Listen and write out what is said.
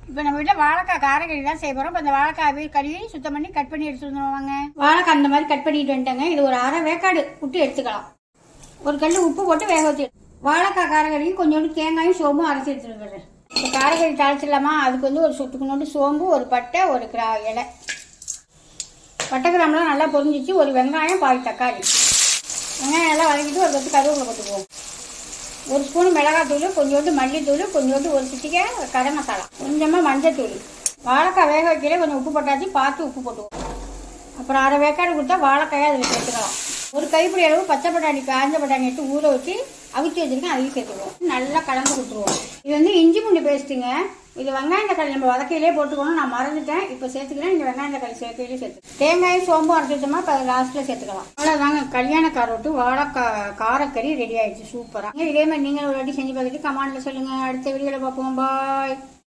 இப்போ நம்ம வீட்டில் வாழைக்காய் காரக்கறி தான் செய்ய போகிறோம். இப்போ இந்த வாழைக்காய் கழுவி சுத்தம் பண்ணி கட் பண்ணி எடுத்து வந்துடுவாங்க. வாழைக்காய் அந்த மாதிரி கட் பண்ணிட்டு வந்துட்டாங்க. இது ஒரு அரை வேக்காடு விட்டு எடுத்துக்கலாம். ஒரு கல் உப்பு போட்டு வேக வச்சு வாழைக்காய் காரக்கறியும் கொஞ்சோண்டு தேங்காயும் சோம்பும் அரைச்சி எடுத்துருக்குறேன். இப்போ காரக்கறி தாளிச்சிடலாமா? அதுக்கு வந்து ஒரு சுட்டுக்குனோண்டு சோம்பு, ஒரு பட்டை, ஒரு இலை. பட்டை கிராம்பெலாம் நல்லா பொரிஞ்சிச்சு. ஒரு வெங்காயம், பாதி தக்காளி. வெங்காயம் நல்லா வதக்கிட்டு ஒரு கொத்து கருவேப்பிலை போட்டுக்குவோம். ஒரு ஸ்பூன் மிளகாத்தூள், கொஞ்சோண்டு மல்லித்தூள், கொஞ்சோண்டு ஒரு சிட்டிக்கை கரம் மசாலா, கொஞ்சமாக மஞ்சத்தூள். வாழைக்காய் வேக வைக்கல கொஞ்சம் உப்பு போட்டாச்சு, பார்த்து உப்பு போட்டுவோம். அப்புறம் அரை வேக்காடு கொடுத்தா வாழைக்காயை அதில் சேர்த்துக்கலாம். ஒரு கைப்பிடி அளவு பச்சை பட்டாணி, காஞ்ச பட்டாணி எடுத்து ஊற வச்சு அவிச்சு வச்சுருக்கேன், அதையும் சேர்த்துக்குவோம். நல்லா கலந்து கொடுத்துருவோம். இது வந்து இஞ்சி பூண்டு பேஸ்ட்டுங்க. இது வெங்காயம் தக்காளி நம்ம வதக்கையிலே போட்டுக்கணும். நான் மறந்துட்டேன், இப்போ சேர்த்துக்கிறேன். இந்த வெங்காயம் தக்காளி சேர்க்கையிலே சேர்த்து தேங்காயும் சோம்பும் அரைச்சிட்டோமா இப்போ லாஸ்ட்டில் சேர்த்துக்கலாம். அவ்வளோதாங்க, கல்யாண காரோட்டு வாழைக்காய் காரக்கறி ரெடி ஆயிடுச்சு. சூப்பராக. இதே மாதிரி நீங்கள் ஒரு வாட்டி செஞ்சு பார்த்துட்டு கமெண்ட்டில் சொல்லுங்கள். அடுத்த வீடியோவில் பார்ப்போம். பாய்.